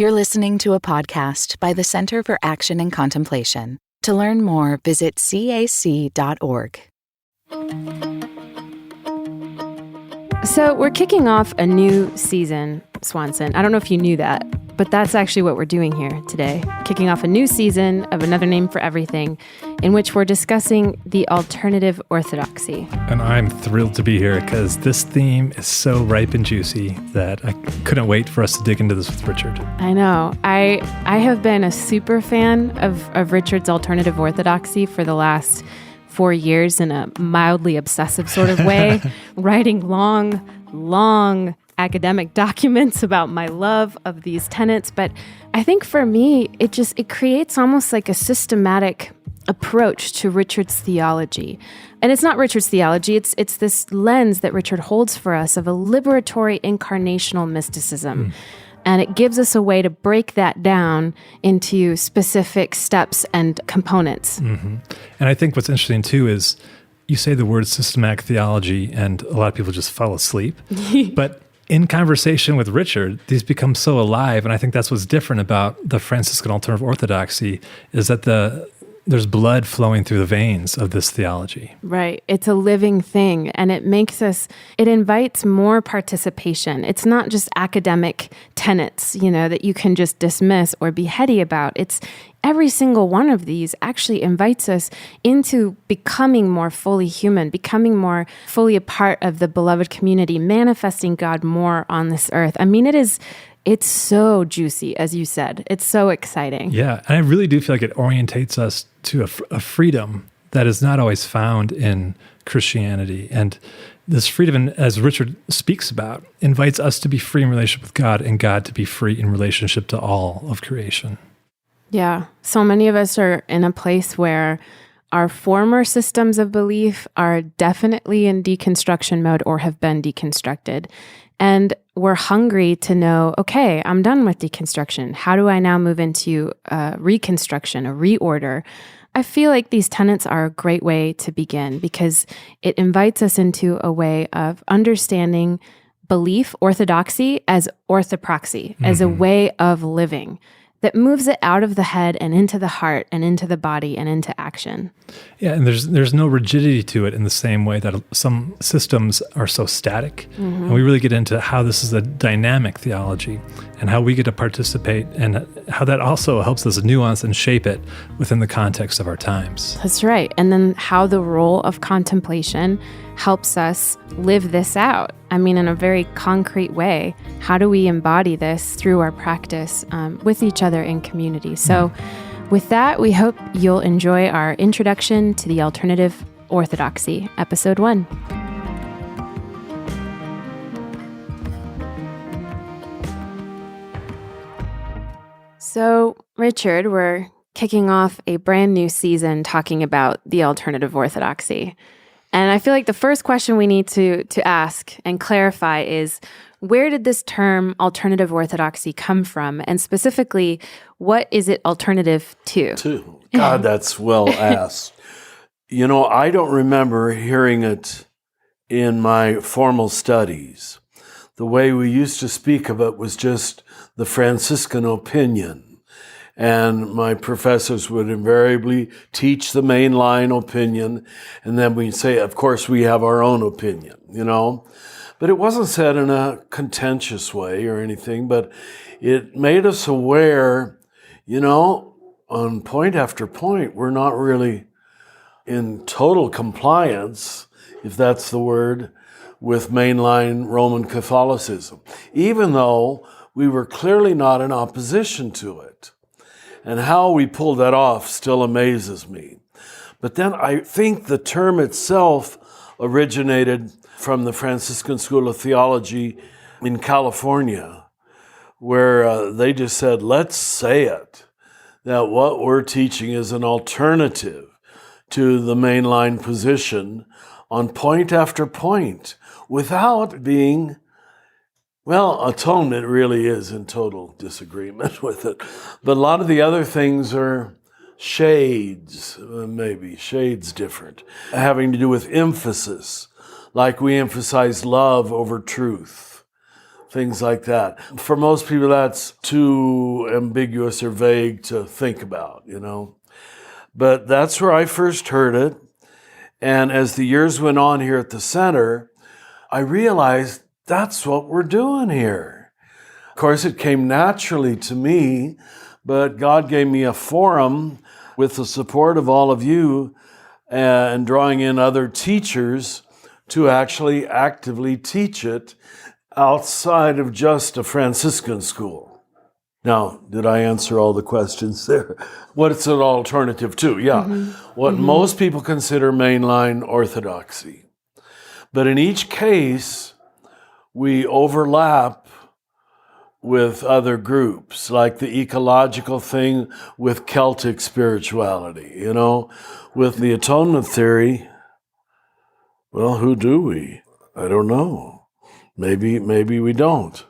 You're listening to a podcast by the Center for Action and Contemplation. To learn more, visit cac.org. So we're kicking off a new season, Swanson. I don't know if you knew that, but that's actually what we're doing here today. Kicking off a new season of Another Name for Everything, in which we're discussing the Alternative Orthodoxy. And I'm thrilled to be here because this theme is so ripe and juicy that I couldn't wait for us to dig into this with Richard. I know. I have been a super fan of Richard's Alternative Orthodoxy for the last 4 years in a mildly obsessive sort of way, writing long academic documents about my love of these tenets. But I think for me, it creates almost like a systematic approach to Richard's theology. And it's not Richard's theology, it's this lens that Richard holds for us of a liberatory incarnational mysticism. And it gives us a way to break that down into specific steps and components. Mm-hmm. And I think what's interesting too is you say the word systematic theology and a lot of people just fall asleep. But in conversation with Richard, these become so alive. And I think that's what's different about the Franciscan Alternative Orthodoxy is that there's blood flowing through the veins of this theology. Right. It's a living thing, and it invites more participation. It's not just academic tenets, that you can just dismiss or be heady about. It's every single one of these actually invites us into becoming more fully human, becoming more fully a part of the beloved community, manifesting God more on this earth. I mean, it's so juicy, as you said. It's so exciting. Yeah, and I really do feel like it orientates us to a freedom that is not always found in Christianity. And this freedom, as Richard speaks about, invites us to be free in relationship with God and God to be free in relationship to all of creation. Yeah, so many of us are in a place where our former systems of belief are definitely in deconstruction mode or have been deconstructed. And we're hungry to know, okay, I'm done with deconstruction. How do I now move into reconstruction, a reorder? I feel like these tenets are a great way to begin because it invites us into a way of understanding belief, orthodoxy, as orthopraxy, as a way of living that moves it out of the head and into the heart and into the body and into action. Yeah, and there's no rigidity to it in the same way that some systems are so static. Mm-hmm. And we really get into how this is a dynamic theology and how we get to participate and how that also helps us nuance and shape it within the context of our times. That's right. And then how the role of contemplation helps us live this out. I mean, in a very concrete way. How do we embody this through our practice with each other in community? So with that, we hope you'll enjoy our introduction to the Alternative Orthodoxy, Episode 1. So, Richard, we're kicking off a brand new season talking about the Alternative Orthodoxy. And I feel like the first question we need to ask and clarify is, where did this term alternative orthodoxy come from? And specifically, what is it alternative to? God, that's well asked. I don't remember hearing it in my formal studies. The way we used to speak of it was just the Franciscan opinion. And my professors would invariably teach the mainline opinion, and then we'd say, of course, we have our own opinion, But it wasn't said in a contentious way or anything, but it made us aware, on point after point, we're not really in total compliance, if that's the word, with mainline Roman Catholicism, even though we were clearly not in opposition to it. And how we pulled that off still amazes me. But then I think the term itself originated from the Franciscan School of Theology in California, where they just said, let's say it, that what we're teaching is an alternative to the mainline position on point after point without being, atonement really is in total disagreement with it. But a lot of the other things are shades different, having to do with emphasis, like we emphasize love over truth, things like that. For most people, that's too ambiguous or vague to think about, But that's where I first heard it. And as the years went on here at the center, I realized that's what we're doing here. Of course, it came naturally to me, but God gave me a forum with the support of all of you and drawing in other teachers to actually actively teach it outside of just a Franciscan school. Now, did I answer all the questions there? What's an alternative to? Yeah. What most people consider mainline orthodoxy. But in each case, we overlap with other groups, like the ecological thing with Celtic spirituality, with the atonement theory. Well, who do we? I don't know. Maybe we don't.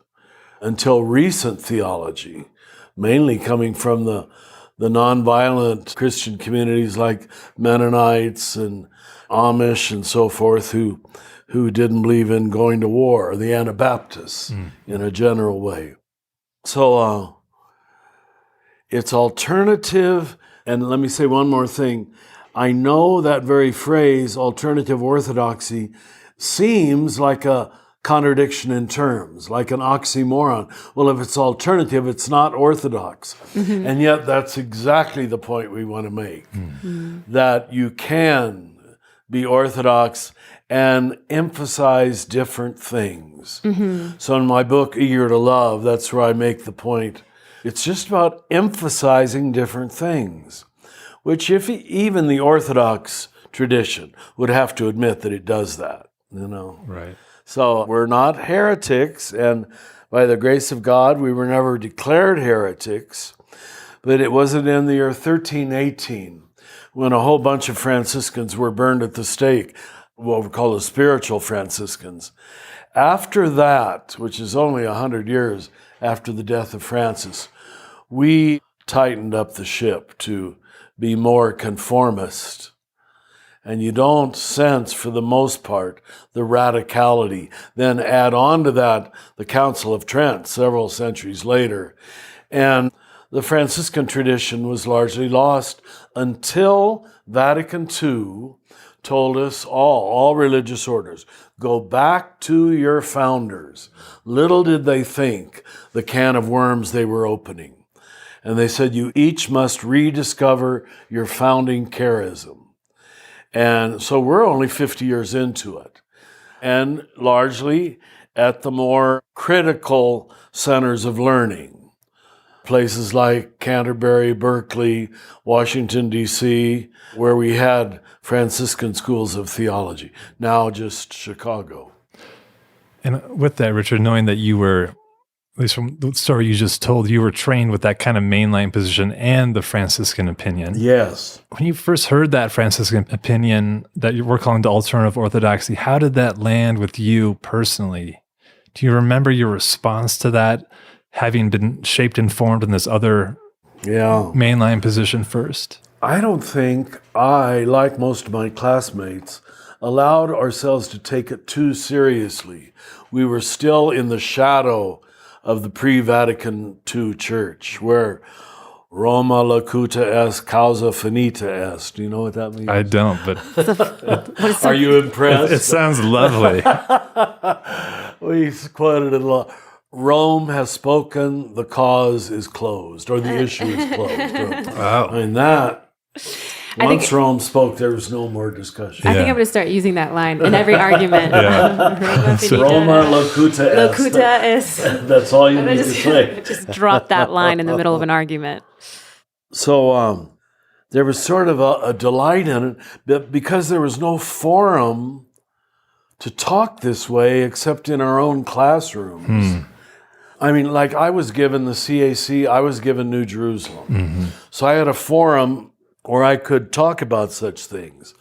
Until recent theology, mainly coming from the nonviolent Christian communities like Mennonites and Amish and so forth, who didn't believe in going to war, or the Anabaptists in a general way. So it's alternative, and let me say one more thing. I know that very phrase, alternative orthodoxy, seems like a contradiction in terms, like an oxymoron. Well, if it's alternative, it's not orthodox. And yet that's exactly the point we want to make, that you can be orthodox and emphasize different things. So in my book, Eager to Love, that's where I make the point. It's just about emphasizing different things, which if even the Orthodox tradition would have to admit that it does that, Right. So we're not heretics, and by the grace of God, we were never declared heretics, but it wasn't in the year 1318 when a whole bunch of Franciscans were burned at the stake, what we call the spiritual Franciscans. After that, which is only 100 years after the death of Francis, we tightened up the ship to be more conformist. And you don't sense, for the most part, the radicality. Then add on to that the Council of Trent several centuries later. And the Franciscan tradition was largely lost until Vatican II told us all religious orders, go back to your founders. Little did they think the can of worms they were opening. And they said, you each must rediscover your founding charism. And so we're only 50 years into it, and largely at the more critical centers of learning, places like Canterbury, Berkeley, Washington, D.C., where we had Franciscan schools of theology, now just Chicago. And with that, Richard, knowing that you were, at least from the story you just told, you were trained with that kind of mainline position and the Franciscan opinion. Yes. When you first heard that Franciscan opinion that you were calling the alternative orthodoxy, how did that land with you personally? Do you remember your response to that, having been shaped and formed in this other mainline position first? I don't think I, like most of my classmates, allowed ourselves to take it too seriously. We were still in the shadow of the pre-Vatican II church, where Roma locuta est, causa finita est. Do you know what that means? I don't, but are you impressed? It sounds lovely. We quoted it a lot. Rome has spoken, the cause is closed, or the issue is closed. Wow. I mean, once Rome spoke, there was no more discussion. I think I'm going to start using that line in every argument. Roma locuta est. Locuta est. That's all you need to say. Just drop that line in the middle of an argument. So there was sort of a delight in it, but because there was no forum to talk this way except in our own classrooms. I mean, like I was given the CAC, I was given New Jerusalem. So I had a forum where I could talk about such things.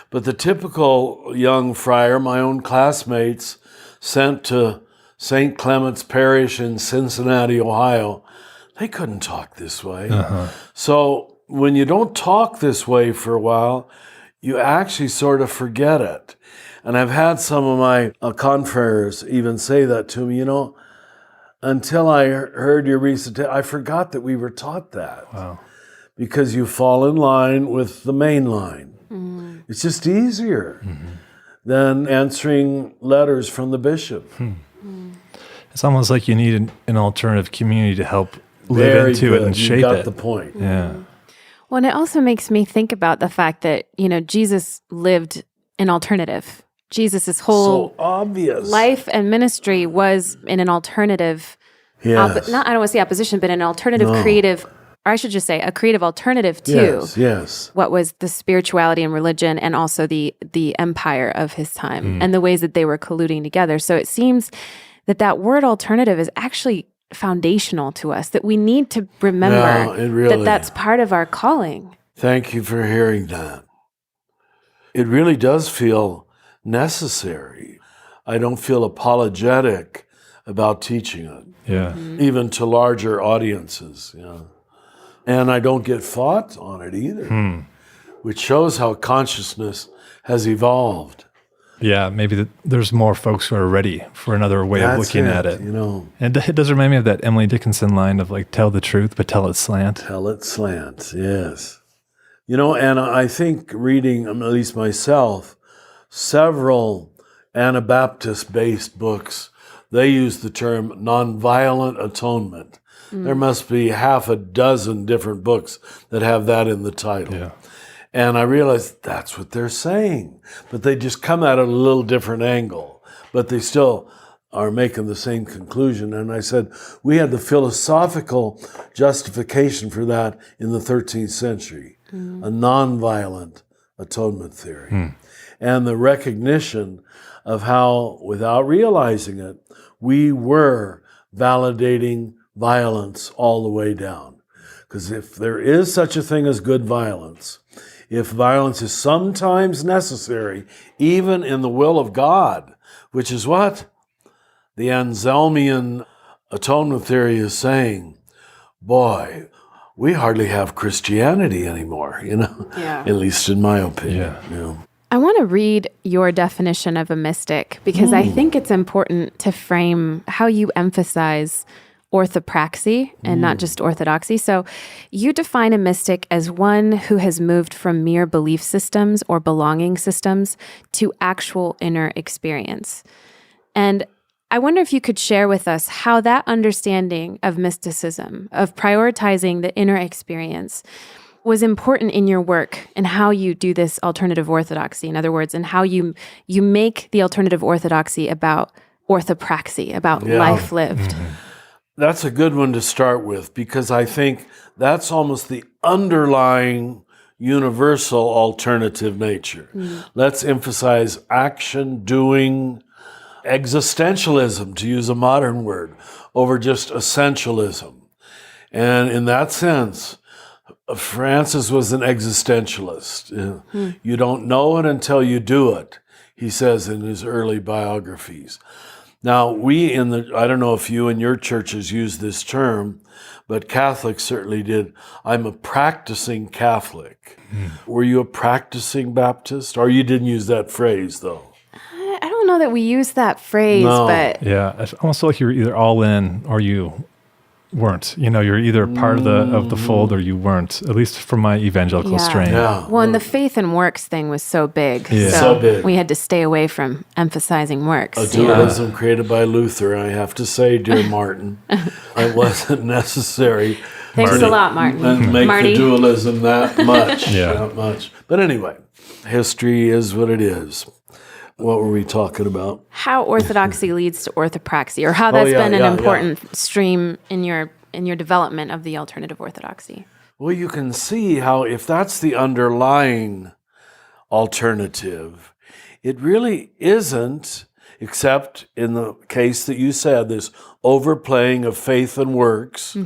But the typical young friar, my own classmates, sent to St. Clement's Parish in Cincinnati, Ohio, they couldn't talk this way. So when you don't talk this way for a while, you actually sort of forget it. And I've had some of my confreres even say that to me, until I heard your recent, I forgot that we were taught that. Wow. Because you fall in line with the main line. It's just easier than answering letters from the bishop. It's almost like you need an alternative community to help live Very into good. it and You shape got it. the point. Yeah. Well, and it also makes me think about the fact that, Jesus lived an alternative. Jesus' whole So obvious. life and ministry was in an alternative, Yes. I don't want to say opposition, but an alternative creative, or I should just say a creative alternative to Yes. what was the spirituality and religion and also the empire of his time and the ways that they were colluding together. So it seems that word alternative is actually foundational to us, that we need to remember Yeah, it really- that's part of our calling. Thank you for hearing that. It really does feel necessary. I don't feel apologetic about teaching it, Yeah. even to larger audiences. And I don't get fought on it either, which shows how consciousness has evolved. Yeah, maybe there's more folks who are ready for another way of That's looking at it. And it does remind me of that Emily Dickinson line of like, tell the truth, but tell it slant. Tell it slant, yes. And I think reading, at least myself, several Anabaptist-based books, they use the term nonviolent atonement. There must be half a dozen different books that have that in the title. Yeah. And I realized that's what they're saying, but they just come at it a little different angle, but they still are making the same conclusion. And I said, we had the philosophical justification for that in the 13th century, a nonviolent atonement theory. And the recognition of how, without realizing it, we were validating violence all the way down. Because if there is such a thing as good violence, if violence is sometimes necessary, even in the will of God, which is what the Anselmian atonement theory is saying, boy, we hardly have Christianity anymore, at least in my opinion. Yeah. I want to read your definition of a mystic because I think it's important to frame how you emphasize orthopraxy and not just orthodoxy. So you define a mystic as one who has moved from mere belief systems or belonging systems to actual inner experience. And I wonder if you could share with us how that understanding of mysticism, of prioritizing the inner experience, was important in your work and how you do this alternative orthodoxy, in other words, and how you make the alternative orthodoxy about orthopraxy, about life lived. That's a good one to start with because I think that's almost the underlying universal alternative nature. Let's emphasize action, doing, existentialism, to use a modern word, over just essentialism. And in that sense, Francis was an existentialist. You don't know it until you do it, he says in his early biographies. Now, I don't know if you and your churches use this term, but Catholics certainly did. I'm a practicing Catholic. Were you a practicing Baptist? Or you didn't use that phrase, though? I don't know that we use that phrase, but... Yeah, it's almost like you're either all in or you weren't. You're either part of the fold or you weren't, at least from my evangelical strain. Yeah. Well, and the faith and works thing was so big. Yeah. So big. We had to stay away from emphasizing works. A dualism created by Luther, I have to say, dear Martin. It wasn't necessary. Thanks a lot, Martin. And make Marty. the dualism that much. Yeah. That much. But anyway, history is what it is. What were we talking about? How orthodoxy leads to orthopraxy, or how that's been an important stream in your development of the alternative orthodoxy. Well, you can see how if that's the underlying alternative, it really isn't, except in the case that you said, this overplaying of faith and works,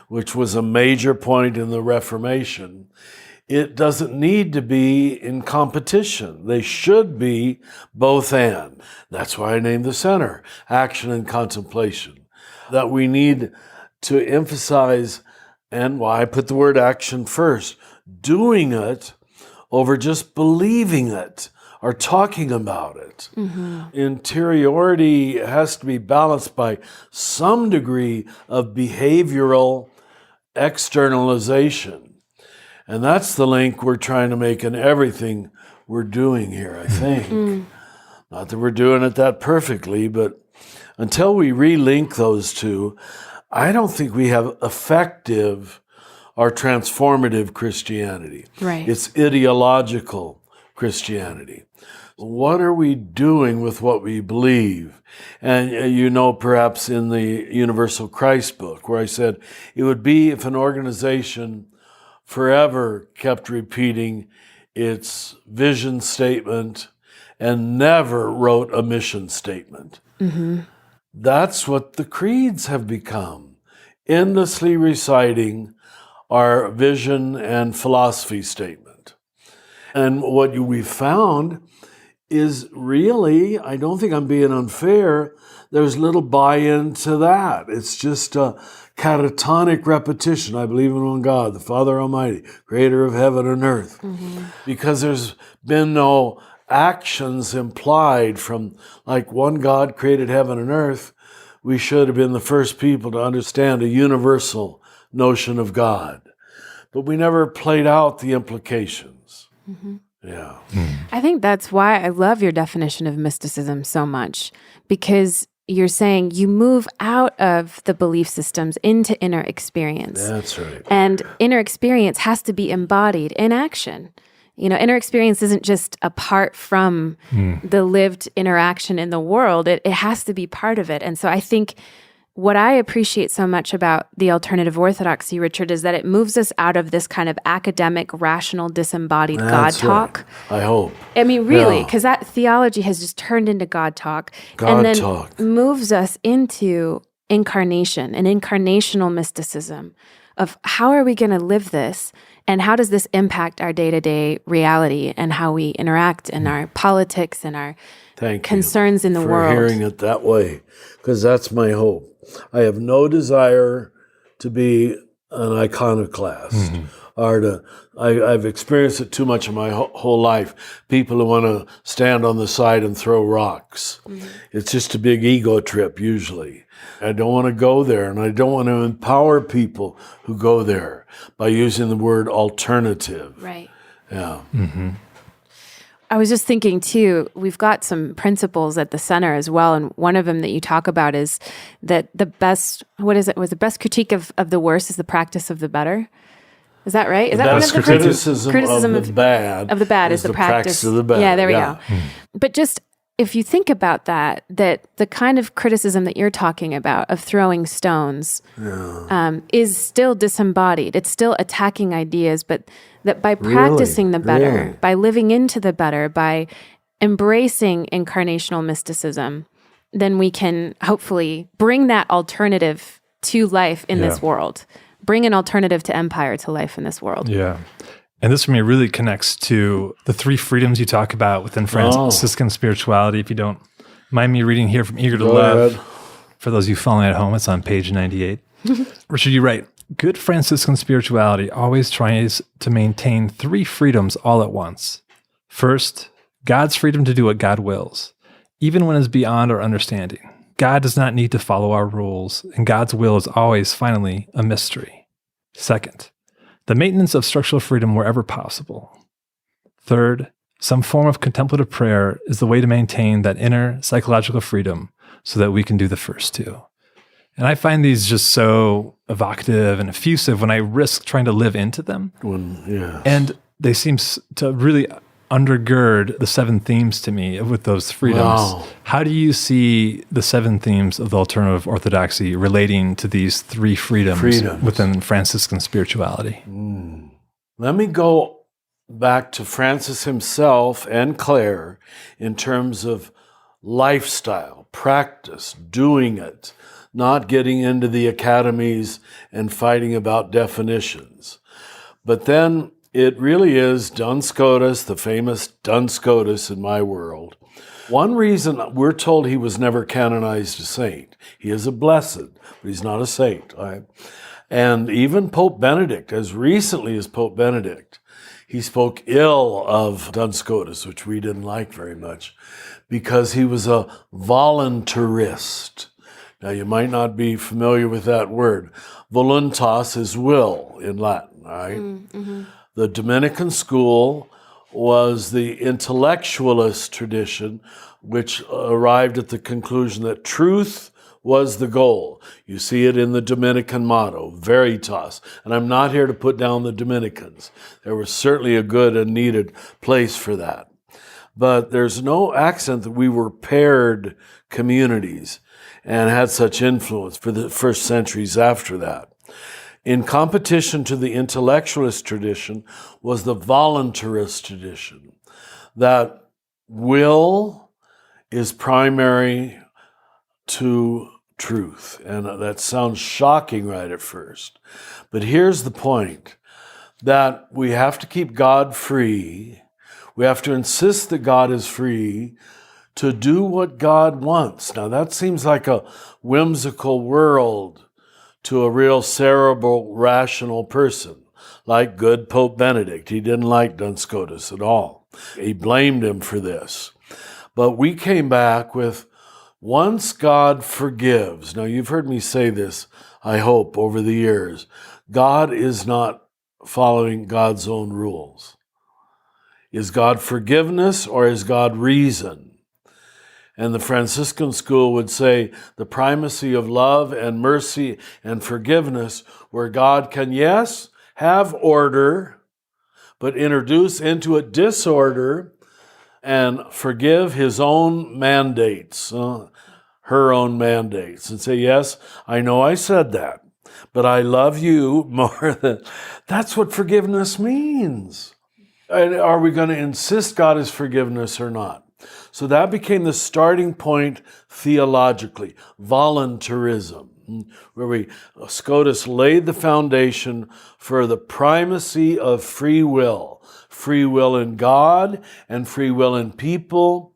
which was a major point in the Reformation. It doesn't need to be in competition. They should be both and. That's why I named the center, action and contemplation. That we need to emphasize, and why I put the word action first, doing it over just believing it are talking about it. Interiority has to be balanced by some degree of behavioral externalization. And that's the link we're trying to make in everything we're doing here, I think. Not that we're doing it that perfectly, but until we relink those two, I don't think we have effective or transformative Christianity. Right. It's ideological Christianity. What are we doing with what we believe? And you know, perhaps in the Universal Christ book, where I said it would be if an organization forever kept repeating its vision statement and never wrote a mission statement. That's what the creeds have become, endlessly reciting our vision and philosophy statement. And what we found is really, I don't think I'm being unfair, there's little buy-in to that. It's just a catatonic repetition. I believe in one God, the Father Almighty, creator of heaven and earth. Because there's been no actions implied from, like, one God created heaven and earth. We should have been the first people to understand a universal notion of God. But we never played out the implications. Yeah. I think that's why I love your definition of mysticism so much, because you're saying you move out of the belief systems into inner experience. That's right. And inner experience has to be embodied in action. You know, inner experience isn't just apart from the lived interaction in the world. It has to be part of it. And so I think what I appreciate so much about the alternative orthodoxy, Richard, is that it moves us out of this kind of academic, rational, disembodied God talk. I hope. I mean, really, because that theology has just turned into God talk. God and then talk. moves us into incarnation and incarnational mysticism of how are we going to live this, and how does this impact our day-to-day reality and how we interact in our politics and our concerns in the world. For hearing it that way, because that's my hope. I have no desire to be an iconoclast, or I've experienced it too much in my whole life. People who want to stand on the side and throw rocks. It's just a big ego trip usually. I don't want to go there, and I don't want to empower people who go there by using the word alternative. Right. Yeah. I was just thinking too, we've got some principles at the center as well. And one of them that you talk about is that the best, the best critique of the worst is the practice of the better. Is that right? Is that one of the criticism of the bad? Of the bad is the practice of the bad. Yeah, there we go. But just if you think about that the kind of criticism that you're talking about of throwing stones is still disembodied. It's still attacking ideas, but that by practicing the better, by living into the better, by embracing incarnational mysticism, then we can hopefully bring that alternative to life in this world. Bring an alternative to empire to life in this world. Yeah. And this for me really connects to the three freedoms you talk about within Franciscan spirituality. If you don't mind me reading here from Eager to Love, for those of you following at home, it's on page 98. Richard, you write, good Franciscan spirituality always tries to maintain three freedoms all at once. First, God's freedom to do what God wills, even when it's beyond our understanding. God does not need to follow our rules, and God's will is always finally a mystery. Second, the maintenance of structural freedom wherever possible. Third, some form of contemplative prayer is the way to maintain that inner psychological freedom so that we can do the first two. And I find these just so evocative and effusive when I risk trying to live into them. And they seem to really undergird the seven themes to me with those freedoms. Wow. How do you see the seven themes of the alternative orthodoxy relating to these three freedoms within Franciscan spirituality? Let me go back to Francis himself and Clare in terms of lifestyle, practice, doing it, not getting into the academies and fighting about definitions. But then it really is Duns Scotus, the famous Duns Scotus in my world. One reason we're told he was never canonized a saint. He is a blessed, but he's not a saint. And even Pope Benedict, as recently as Pope Benedict, he spoke ill of Duns Scotus, which we didn't like very much, because he was a voluntarist. Now, you might not be familiar with that word. Voluntas is will in Latin, right? Mm-hmm. The Dominican school was the intellectualist tradition, which arrived at the conclusion that truth was the goal. You see it in the Dominican motto, Veritas. And I'm not here to put down the Dominicans. There was certainly a good and needed place for that. But there's no accent that we were paired communities and had such influence for the first centuries after that. In competition to the intellectualist tradition was the voluntarist tradition, that will is primary to truth. And that sounds shocking right at first. But here's the point, that we have to keep God free. We have to insist that God is free to do what God wants. Now, that seems like a whimsical world to a real cerebral, rational person, like good Pope Benedict. He didn't like Duns Scotus at all. He blamed him for this. But we came back with, once God forgives, now you've heard me say this, I hope, over the years, God is not following God's own rules. Is God forgiveness or is God reason? And the Franciscan school would say the primacy of love and mercy and forgiveness, where God can, yes, have order, but introduce into it disorder and forgive his own mandates, her own mandates, and say, yes, I know I said that, but I love you more than... That's what forgiveness means. And are we going to insist God is forgiveness or not? So that became the starting point theologically, voluntarism, where Scotus laid the foundation for the primacy of free will in God and free will in people.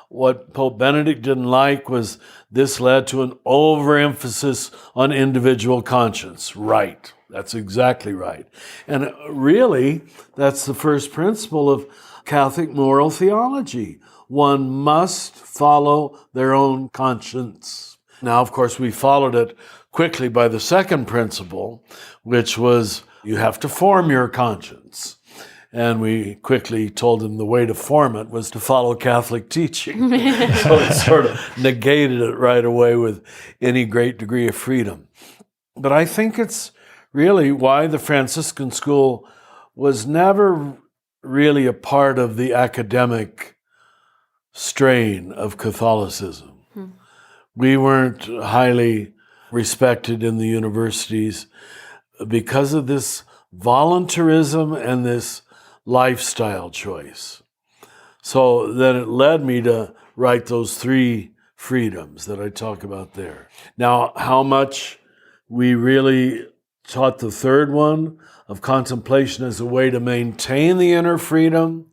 What Pope Benedict didn't like was this led to an overemphasis on individual conscience. Right. That's exactly right. And really, that's the first principle of Catholic moral theology. One must follow their own conscience. Now, of course, we followed it quickly by the second principle, which was you have to form your conscience. And we quickly told them the way to form it was to follow Catholic teaching. So it sort of negated it right away with any great degree of freedom. But I think it's really why the Franciscan school was never really a part of the academic strain of Catholicism. We weren't highly respected in the universities because of this voluntarism and this lifestyle choice. So then it led me to write those 3 freedoms that I talk about there. Now, how much we really taught the third one of contemplation as a way to maintain the inner freedom.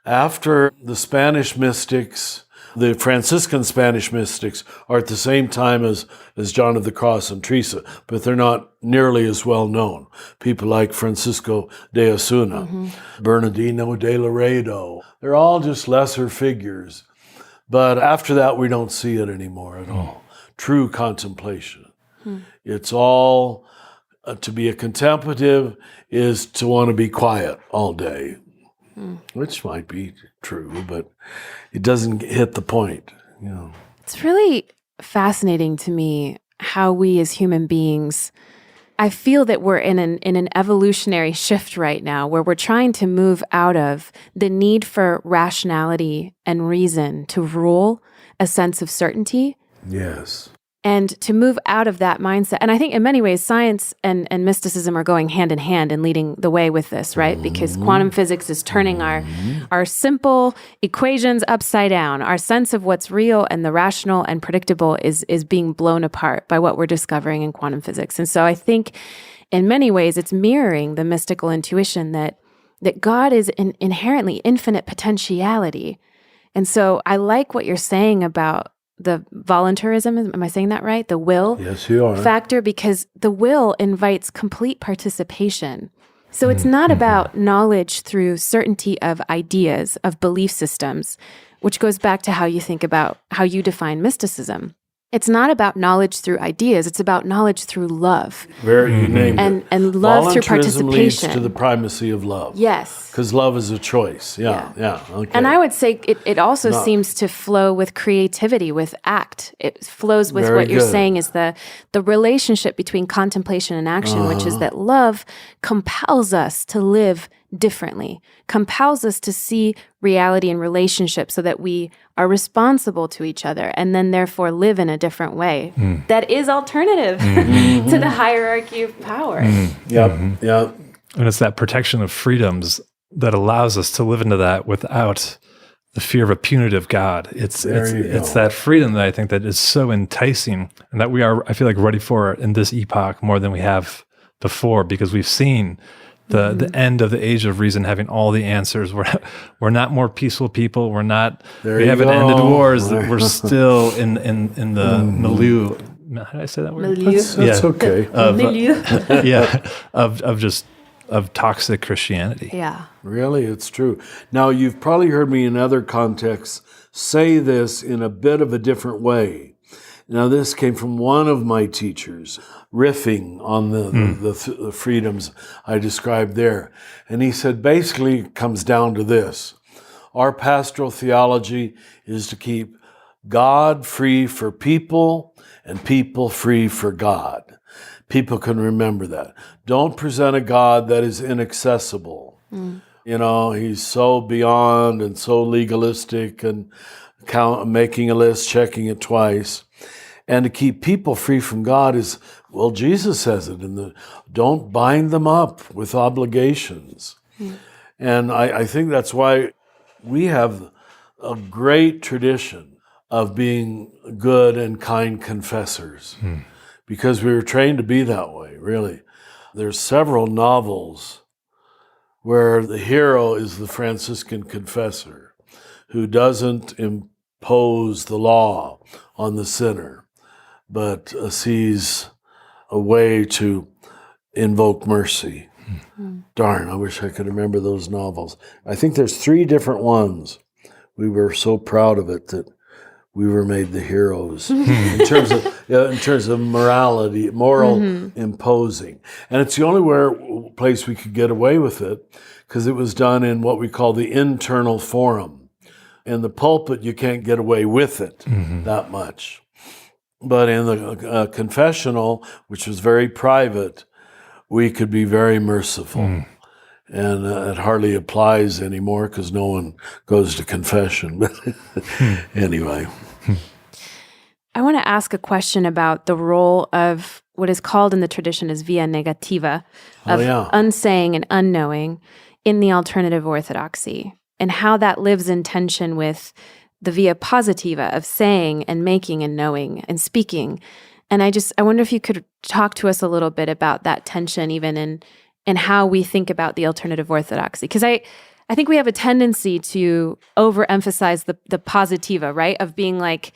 After the Spanish mystics, the Franciscan Spanish mystics are at the same time as John of the Cross and Teresa, but they're not nearly as well known. People like Francisco de Osuna, Bernardino de Laredo, they're all just lesser figures. But after that, we don't see it anymore at all. True contemplation. It's all, to be a contemplative is to want to be quiet all day. Which might be true, but it doesn't hit the point. It's really fascinating to me how we as human beings, I feel that we're in an evolutionary shift right now where we're trying to move out of the need for rationality and reason to rule a sense of certainty. Yes. And to move out of that mindset. And I think in many ways, science and mysticism are going hand in hand and leading the way with this, right? Because quantum physics is turning our simple equations upside down. Our sense of what's real and the rational and predictable is being blown apart by what we're discovering in quantum physics. And so I think in many ways, it's mirroring the mystical intuition that God is an inherently infinite potentiality. And so I like what you're saying about the voluntarism, am I saying that right? The will yes, you are. Factor, because the will invites complete participation. So it's not about knowledge through certainty of ideas, of belief systems, which goes back to how you think about how you define mysticism. It's not about knowledge through ideas. It's about knowledge through love. You named it. And love through Voluntarism participation. leads to the primacy of love. Yes. Because love is a choice. Yeah. Okay. And I would say it also seems to flow with creativity, with act. It flows with what you're saying is the relationship between contemplation and action, which is that love compels us to live differently, compels us to see reality and relationship so that we are responsible to each other and then therefore live in a different way that is alternative to the hierarchy of power. Yep. And it's that protection of freedoms that allows us to live into that without the fear of a punitive God. It's that freedom that I think that is so enticing and that we are, I feel like, ready for in this epoch more than we have before, because we've seen the end of the age of reason having all the answers. We're not more peaceful people. We haven't ended wars. We're still in the milieu. How did I say that word? Milieu. That's okay. Of toxic Christianity. Yeah. Really, it's true. Now, you've probably heard me in other contexts say this in a bit of a different way. Now, this came from one of my teachers, riffing on the freedoms I described there. And he said, basically, it comes down to this. Our pastoral theology is to keep God free for people and people free for God. People can remember that. Don't present a God that is inaccessible. You know, he's so beyond and so legalistic and making a list, checking it twice. And to keep people free from God is, well, Jesus says it, don't bind them up with obligations. And I think that's why we have a great tradition of being good and kind confessors. Because we were trained to be that way, really. There's several novels where the hero is the Franciscan confessor who doesn't impose the law on the sinner, but sees a way to invoke mercy. Darn, I wish I could remember those novels. I think there's 3 different ones. We were so proud of it that we were made the heroes in terms of morality, moral imposing. And it's the only place we could get away with it because it was done in what we call the internal forum. In the pulpit, you can't get away with it that much. But in the confessional, which was very private, we could be very merciful. And it hardly applies anymore because no one goes to confession. But anyway. I want to ask a question about the role of what is called in the tradition as via negativa, of unsaying and unknowing in the alternative orthodoxy, and how that lives in tension with the via positiva of saying and making and knowing and speaking. And I wonder if you could talk to us a little bit about that tension even in how we think about the alternative orthodoxy. Because I think we have a tendency to overemphasize the positiva, right? Of being like,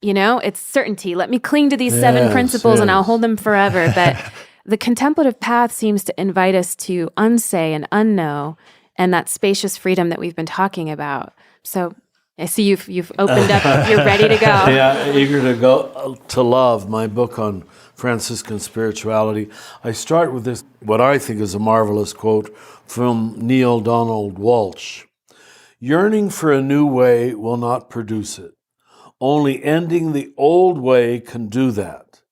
it's certainty. Let me cling to these 7 principles and I'll hold them forever. But the contemplative path seems to invite us to unsay and unknow and that spacious freedom that we've been talking about. So I see you've opened up. You're ready to go. Yeah, eager to go to love, my book on Franciscan spirituality. I start with this, what I think is a marvelous quote from Neil Donald Walsh. Yearning for a new way will not produce it. Only ending the old way can do that.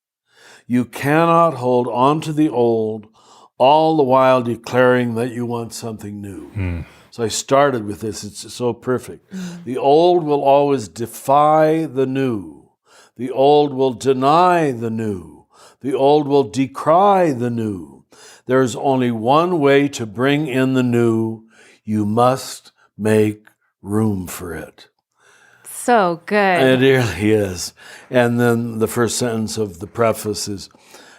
You cannot hold on to the old, all the while declaring that you want something new. So I started with this. It's so perfect. The old will always defy the new. The old will deny the new. The old will decry the new. There is only one way to bring in the new. You must make room for it. So good. It really is. And then the first sentence of the preface is,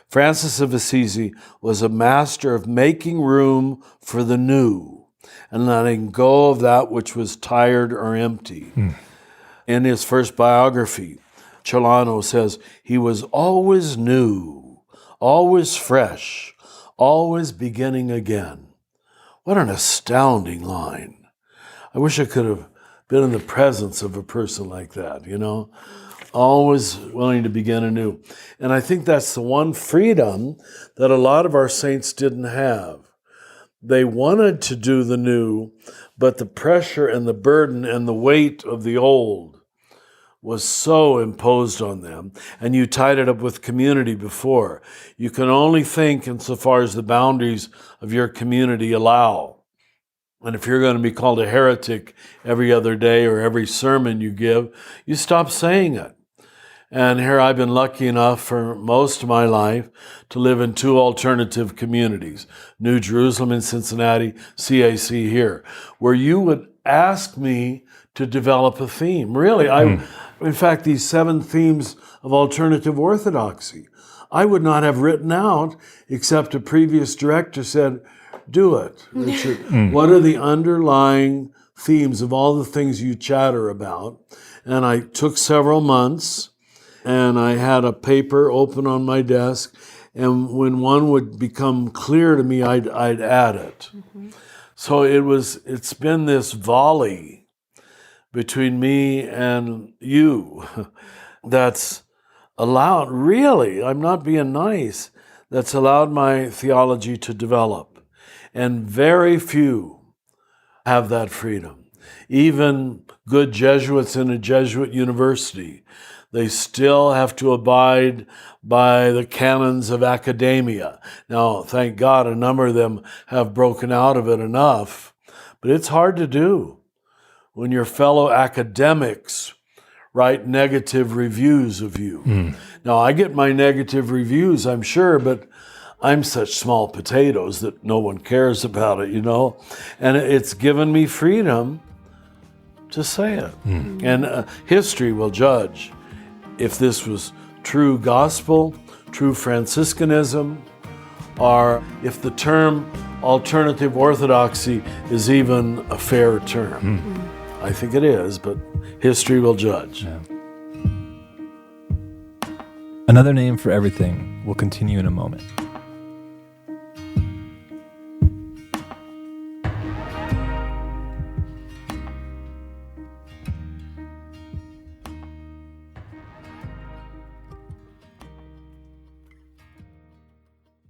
Francis of Assisi was a master of making room for the new and letting go of that which was tired or empty. In his first biography, Celano says, he was always new, always fresh, always beginning again. What an astounding line. I wish I could have been in the presence of a person like that, always willing to begin anew. And I think that's the one freedom that a lot of our saints didn't have. They wanted to do the new, but the pressure and the burden and the weight of the old was so imposed on them. And you tied it up with community before. You can only think insofar as the boundaries of your community allow. And if you're going to be called a heretic every other day or every sermon you give, you stop saying it. And here I've been lucky enough for most of my life to live in 2 alternative communities, New Jerusalem in Cincinnati, CAC here, where you would ask me to develop a theme. Really, in fact, these 7 themes of alternative orthodoxy, I would not have written out except a previous director said, do it, Richard. What are the underlying themes of all the things you chatter about? And I took several months, and I had a paper open on my desk, and when one would become clear to me, I'd add it. So it's been this volley between me and you that's allowed, really, I'm not being nice, that's allowed my theology to develop. And very few have that freedom. Even good Jesuits in a Jesuit university, they still have to abide by the canons of academia. Now, thank God, a number of them have broken out of it enough, but it's hard to do when your fellow academics write negative reviews of you. Now, I get my negative reviews, I'm sure, but I'm such small potatoes that no one cares about it, And it's given me freedom to say it. And history will judge if this was true gospel, true Franciscanism, or if the term alternative orthodoxy is even a fair term. I think it is, but history will judge. Yeah. Another name for everything will continue in a moment.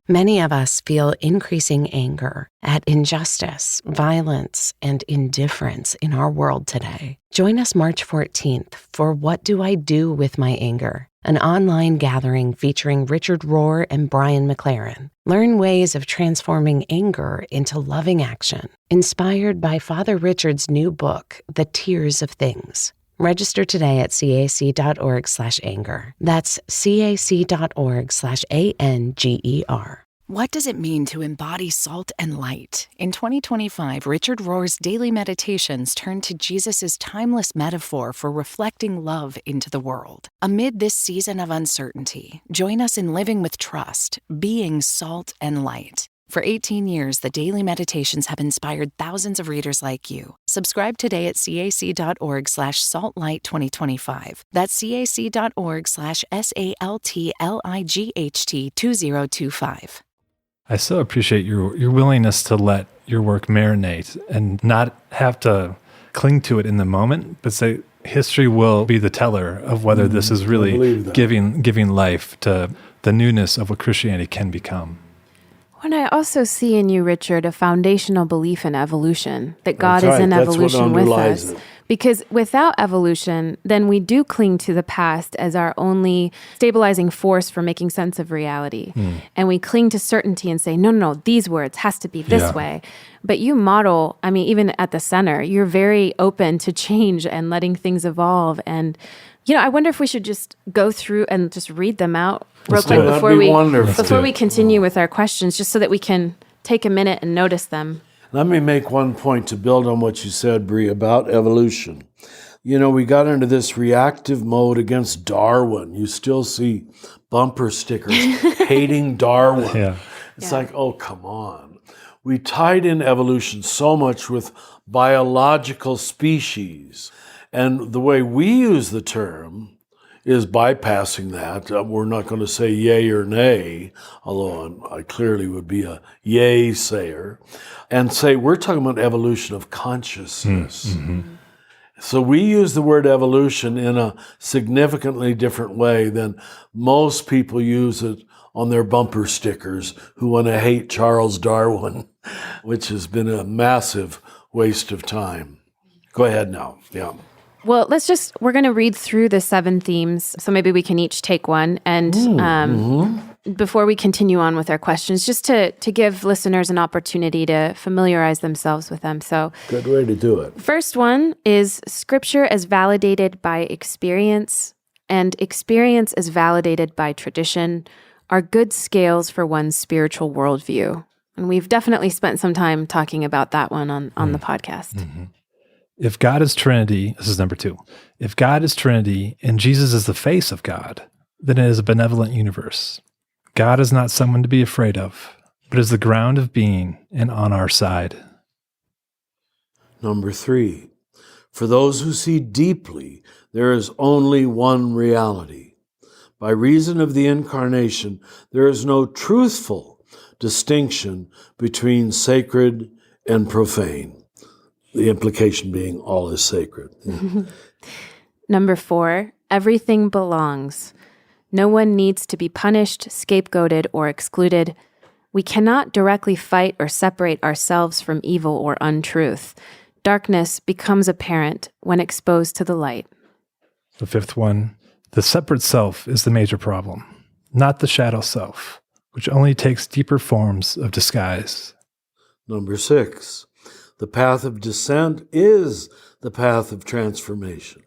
Many of us feel increasing anger at injustice, violence, and indifference in our world today. Join us March 14th for What Do I Do With My Anger? An online gathering featuring Richard Rohr and Brian McLaren. Learn ways of transforming anger into loving action. Inspired by Father Richard's new book, The Tears of Things. Register today at cac.org/anger. That's cac.org/anger. What does it mean to embody salt and light? In 2025, Richard Rohr's daily meditations turn to Jesus' timeless metaphor for reflecting love into the world. Amid this season of uncertainty, join us in living with trust, being salt and light. For 18 years, the daily meditations have inspired thousands of readers like you. Subscribe today at cac.org/saltlight2025. That's cac.org/saltlight2025. I so appreciate your willingness to let your work marinate and not have to cling to it in the moment, but say history will be the teller of whether this is really giving life to the newness of what Christianity can become. And I also see in you, Richard, a foundational belief in evolution, that God is in evolution with us. Because without evolution, then we do cling to the past as our only stabilizing force for making sense of reality. And we cling to certainty and say, no, these words has to be this way. But you model, even at the center, you're very open to change and letting things evolve. And, I wonder if we should just go through and just read them out real quick before we continue with our questions, just so that we can take a minute and notice them. Let me make one point to build on what you said, Brie, about evolution. We got into this reactive mode against Darwin. You still see bumper stickers hating Darwin. It's like, oh, come on. We tied in evolution so much with biological species. And the way we use the term is bypassing that. We're not going to say yay or nay, although I clearly would be a yay sayer, and say we're talking about evolution of consciousness. Mm-hmm. So we use the word evolution in a significantly different way than most people use it on their bumper stickers who want to hate Charles Darwin, which has been a massive waste of time. Go ahead now. Yeah. Well, we're going to read through the 7 themes, so maybe we can each take one. And before we continue on with our questions, just to give listeners an opportunity to familiarize themselves with them. So, good way to do it. First one is Scripture as validated by experience, and experience as validated by tradition are good scales for one's spiritual worldview. And we've definitely spent some time talking about that one on the podcast. Mm-hmm. If God is Trinity, this is number 2. If God is Trinity and Jesus is the face of God, then it is a benevolent universe. God is not someone to be afraid of, but is the ground of being and on our side. Number 3, for those who see deeply, there is only one reality. By reason of the incarnation, there is no truthful distinction between sacred and profane. The implication being all is sacred. Number 4, everything belongs. No one needs to be punished, scapegoated, or excluded. We cannot directly fight or separate ourselves from evil or untruth. Darkness becomes apparent when exposed to the light. The 5th one, the separate self is the major problem, not the shadow self, which only takes deeper forms of disguise. Number 6, the path of descent is the path of transformation.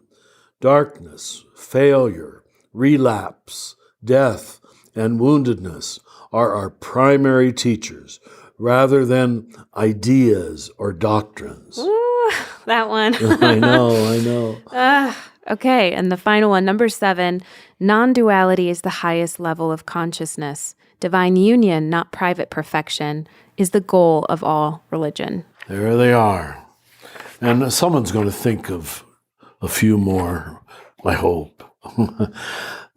Darkness, failure, relapse, death, and woundedness are our primary teachers, rather than ideas or doctrines. Ooh, that one. I know. Okay, and the final one, number 7, non-duality is the highest level of consciousness. Divine union, not private perfection, is the goal of all religion. There they are. And someone's going to think of a few more, I hope,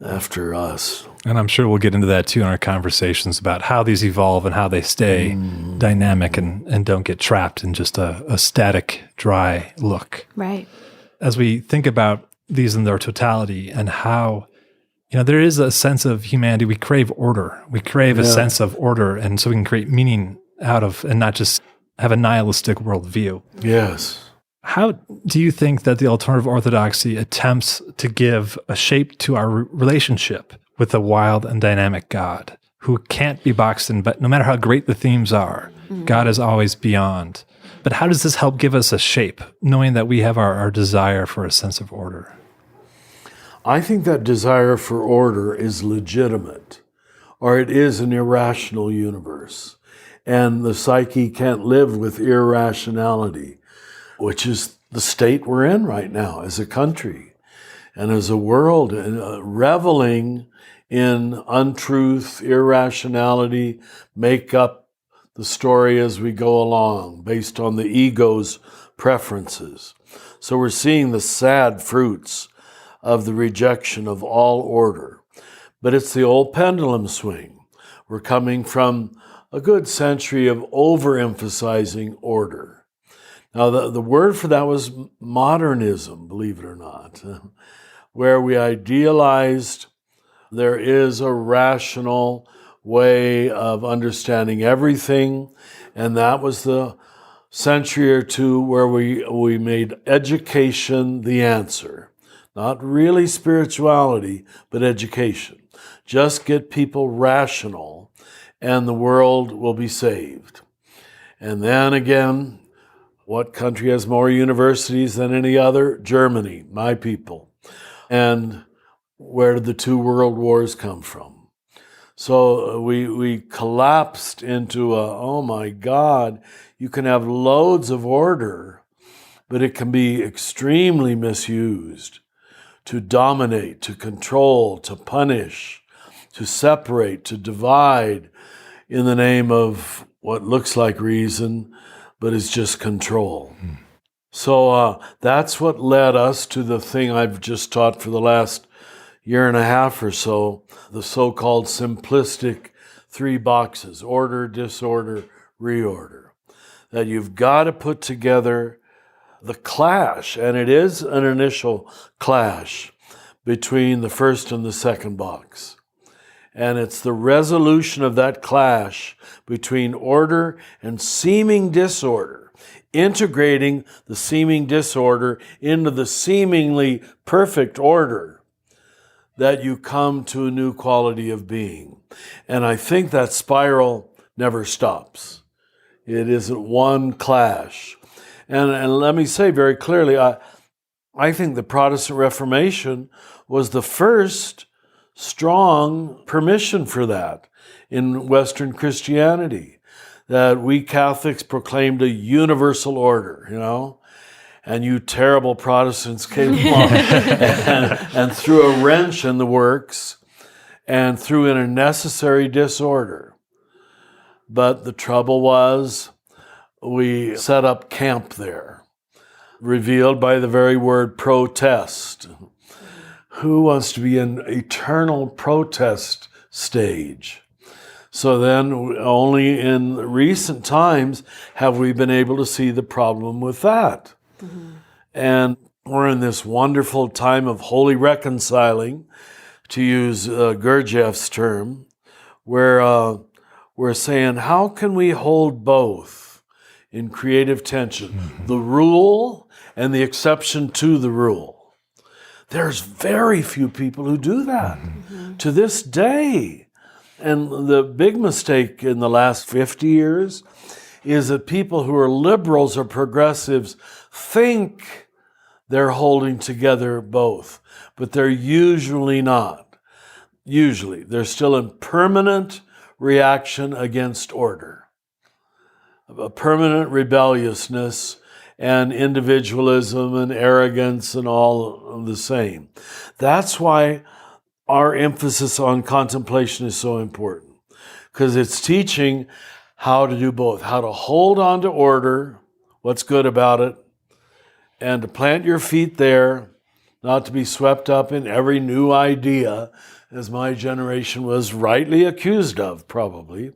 after us. And I'm sure we'll get into that too in our conversations about how these evolve and how they stay dynamic and don't get trapped in just a static, dry look. Right. As we think about these in their totality and how, there is a sense of humanity. We crave order. We crave a sense of order. And so we can create meaning out of, and not just have a nihilistic worldview. Yes. How do you think that the Alternative Orthodoxy attempts to give a shape to our relationship with a wild and dynamic God who can't be boxed in, but no matter how great the themes are, God is always beyond. But how does this help give us a shape, knowing that we have our desire for a sense of order? I think that desire for order is legitimate, or it is an irrational universe. And the psyche can't live with irrationality, which is the state we're in right now as a country and as a world, reveling in untruth, irrationality, make up the story as we go along based on the ego's preferences. So we're seeing the sad fruits of the rejection of all order. But it's the old pendulum swing. We're coming from a good century of overemphasizing order. Now, the word for that was modernism, believe it or not, where we idealized there is a rational way of understanding everything, and that was the century or two where we made education the answer. Not really spirituality, but education. Just get people rational, and the world will be saved. And then again, what country has more universities than any other? Germany, my people. And where did the 2 world wars come from? So we collapsed into oh my God, you can have loads of order, but it can be extremely misused to dominate, to control, to punish, to separate, to divide in the name of what looks like reason, but is just control. So that's what led us to the thing I've just taught for the last year and a half or so, the so-called simplistic 3 boxes: order, disorder, reorder. That you've got to put together the clash, and it is an initial clash between the first and the second box. And it's the resolution of that clash between order and seeming disorder, integrating the seeming disorder into the seemingly perfect order, that you come to a new quality of being. And I think that spiral never stops. It isn't one clash. And let me say very clearly, I think the Protestant Reformation was the first strong permission for that in Western Christianity, that we Catholics proclaimed a universal order, and you terrible Protestants came along and threw a wrench in the works and threw in a necessary disorder. But the trouble was, we set up camp there, revealed by the very word protest. Who wants to be in eternal protest stage? So then only in recent times have we been able to see the problem with that. Mm-hmm. And we're in this wonderful time of holy reconciling, to use Gurdjieff's term, where we're saying, how can we hold both in creative tension? Mm-hmm. The rule and the exception to the rule. There's very few people who do that to this day. And the big mistake in the last 50 years is that people who are liberals or progressives think they're holding together both, but they're usually not. Usually. They're still in permanent reaction against order, a permanent rebelliousness and individualism and arrogance and all the same. That's why our emphasis on contemplation is so important, because it's teaching how to do both, how to hold on to order, what's good about it, and to plant your feet there, not to be swept up in every new idea, as my generation was rightly accused of, probably,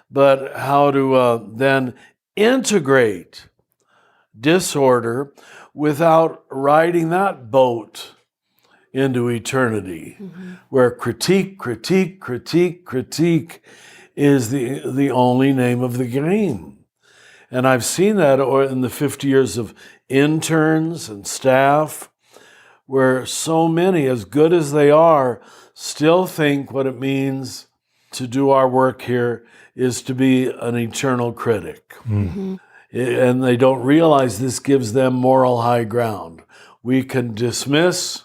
but how to then integrate disorder without riding that boat into eternity, where critique is the only name of the game. And I've seen that in the 50 years of interns and staff, where so many, as good as they are, still think what it means to do our work here is to be an eternal critic. Mm-hmm. And they don't realize this gives them moral high ground. We can dismiss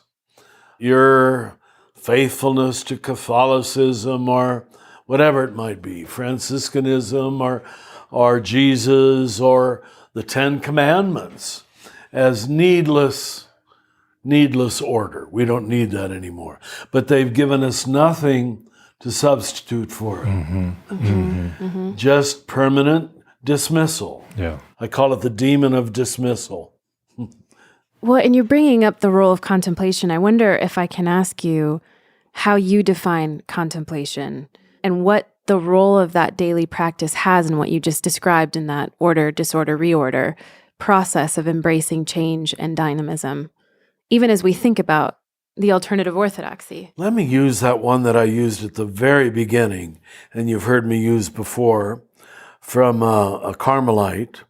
your faithfulness to Catholicism or whatever it might be, Franciscanism or Jesus or the 10 Commandments, as needless order. We don't need that anymore. But they've given us nothing to substitute for it. Mm-hmm. Mm-hmm. Mm-hmm. Just permanent dismissal. Yeah. I call it the demon of dismissal. Well, and you're bringing up the role of contemplation. I wonder if I can ask you how you define contemplation and what the role of that daily practice has in what you just described in that order, disorder, reorder process of embracing change and dynamism, even as we think about the alternative orthodoxy. Let me use that one that I used at the very beginning, and you've heard me use before, from a Carmelite.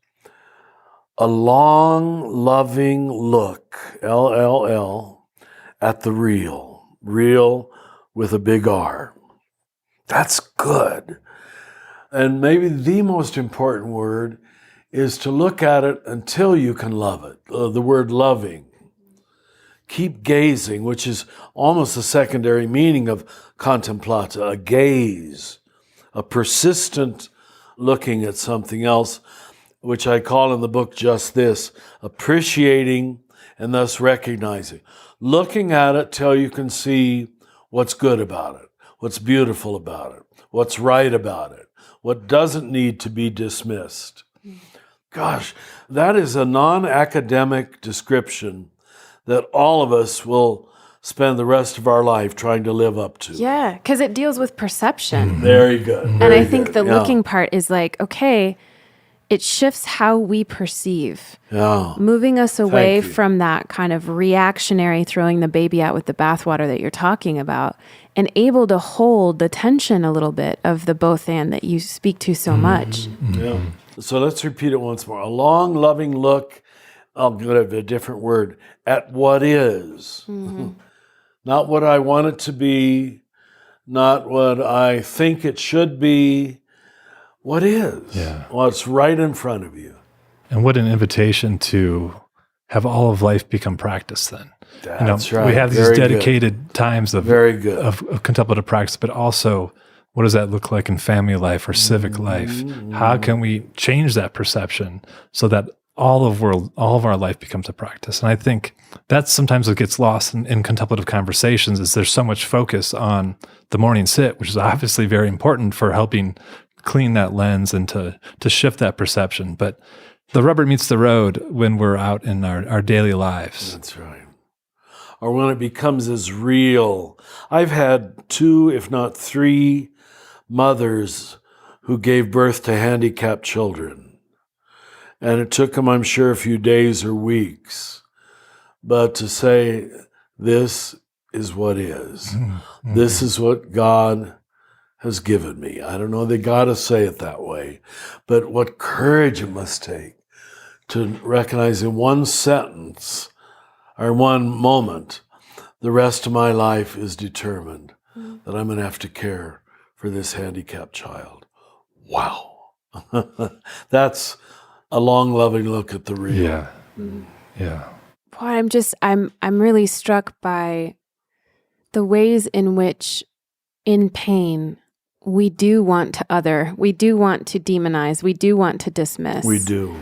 A long, loving look, L-L-L, at the real with a big R. That's good. And maybe the most important word is to look at it until you can love it. The word loving. Keep gazing, which is almost the secondary meaning of contemplata, a gaze, a persistent looking at something else, which I call in the book just this: appreciating and thus recognizing. Looking at it till you can see what's good about it, what's beautiful about it, what's right about it, what doesn't need to be dismissed. Gosh, that is a non-academic description that all of us will spend the rest of our life trying to live up to. Yeah, because it deals with perception. Very good. And very I think good. the looking part is like, okay, it shifts how we perceive, moving us away from that kind of reactionary throwing the baby out with the bathwater that you're talking about, and able to hold the tension a little bit of the both and that you speak to so much. Yeah. So let's repeat it once more. A long, loving look, I'll give a different word, at what is. Not what I want it to be, not what I think it should be. What is? Yeah. What's right in front of you. And what an invitation to have all of life become practice then. That's right. We have these Very dedicated good. times of, Very good. of contemplative practice, but also what does that look like in family life or civic life? How can we change that perception so that all of our life becomes a practice? And I think that's sometimes what gets lost in contemplative conversations is there's so much focus on the morning sit, which is obviously very important for helping clean that lens and to shift that perception. But the rubber meets the road when we're out in our daily lives. That's right. Or when it becomes as real. I've had 2, if not 3, mothers who gave birth to handicapped children. And it took them, I'm sure, a few days or weeks. But to say, this is what is. This is what God has given me. I don't know they got to say it that way, but what courage it must take to recognize in one sentence or one moment, the rest of my life is determined that I'm going to have to care for this handicapped child. Wow. That's a long, loving look at the real. Yeah. Yeah. Boy, I'm really struck by the ways in which in pain we do want to other, we do want to demonize, we do want to dismiss. We do.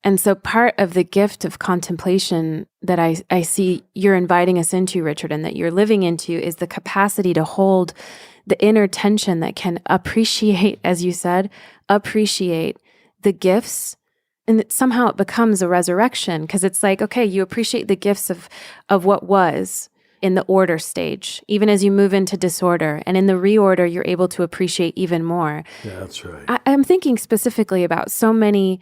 And so part of the gift of contemplation that I see you're inviting us into, Richard, and that you're living into is the capacity to hold the inner tension that can appreciate, as you said, appreciate the gifts. And that somehow it becomes a resurrection because it's like, okay, you appreciate the gifts of what was in the order stage, even as you move into disorder. And in the reorder, you're able to appreciate even more. Yeah, that's right. I'm thinking specifically about so many